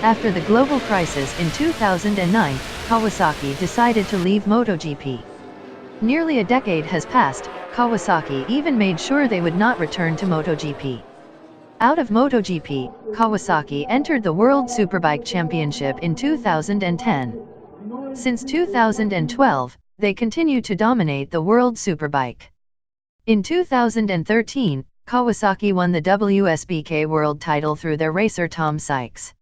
After the global crisis in 2009, Kawasaki decided to leave MotoGP. Nearly a decade has passed. Kawasaki even made sure they would not return to MotoGP. Out of MotoGP, Kawasaki entered the World Superbike Championship in 2010. Since 2012, they continue to dominate the World Superbike. In 2013, Kawasaki won the WSBK World title through their racer Tom Sykes.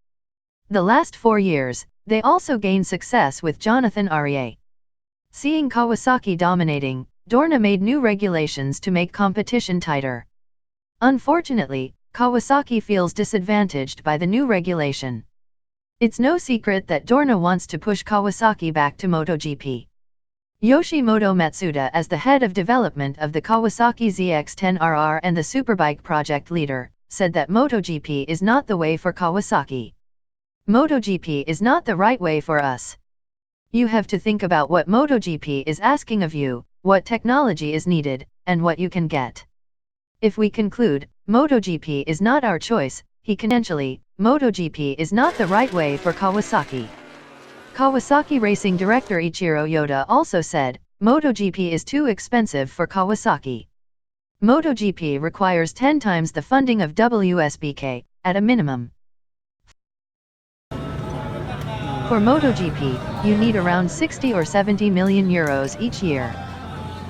The last 4 years, they also gained success with Jonathan Arieh. Seeing Kawasaki dominating, Dorna made new regulations to make competition tighter. Unfortunately, Kawasaki feels disadvantaged by the new regulation. It's no secret that Dorna wants to push Kawasaki back to MotoGP. Yoshimoto Matsuda, as the head of development of the Kawasaki ZX-10RR and the Superbike project leader, said that MotoGP is not the way for Kawasaki. MotoGP is not the right way for us. You have to think about what MotoGP is asking of you, what technology is needed, and what you can get. If we conclude, MotoGP is not our choice, MotoGP is not the right way for Kawasaki. Kawasaki Racing Director Ichiro Yoda also said, MotoGP is too expensive for Kawasaki. MotoGP requires 10 times the funding of WSBK, at a minimum. For MotoGP, you need around 60 or 70 million euros each year.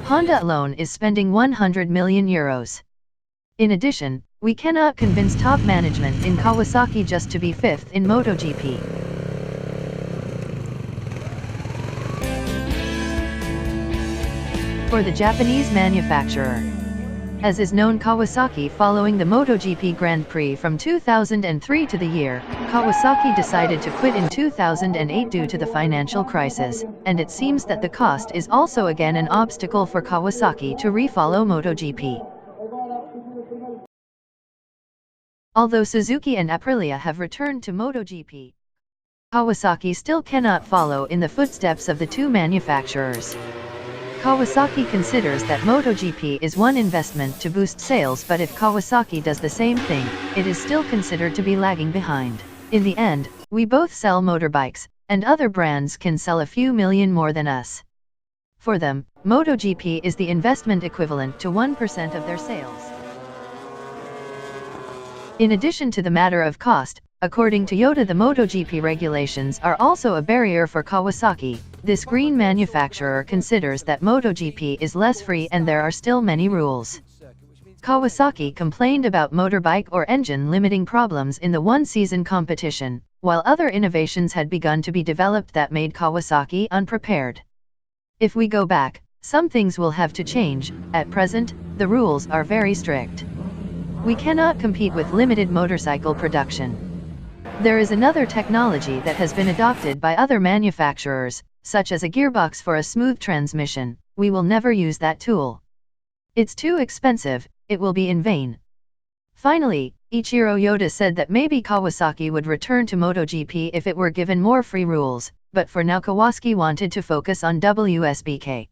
Honda alone is spending 100 million euros. In addition, we cannot convince top management in Kawasaki just to be fifth in MotoGP. For the Japanese manufacturer. As is known, Kawasaki, following the MotoGP Grand Prix from 2003 to the year, Kawasaki decided to quit in 2008 due to the financial crisis, and it seems that the cost is also again an obstacle for Kawasaki to refollow MotoGP. Although Suzuki and Aprilia have returned to MotoGP, Kawasaki still cannot follow in the footsteps of the two manufacturers. Kawasaki considers that MotoGP is one investment to boost sales, but if Kawasaki does the same thing, it is still considered to be lagging behind. In the end, we both sell motorbikes, and other brands can sell a few million more than us. For them, MotoGP is the investment equivalent to 1% of their sales. In addition to the matter of cost, according to Yoda, the MotoGP regulations are also a barrier for Kawasaki. This green manufacturer considers that MotoGP is less free and there are still many rules. Kawasaki complained about motorbike or engine limiting problems in the one-season competition, while other innovations had begun to be developed that made Kawasaki unprepared. If we go back, some things will have to change. At present, the rules are very strict. We cannot compete with limited motorcycle production. There is another technology that has been adopted by other manufacturers, such as a gearbox for a smooth transmission. We will never use that tool. It's too expensive, it will be in vain. Finally, Ichiro Yoda said that maybe Kawasaki would return to MotoGP if it were given more free rules, but for now Kawasaki wanted to focus on WSBK.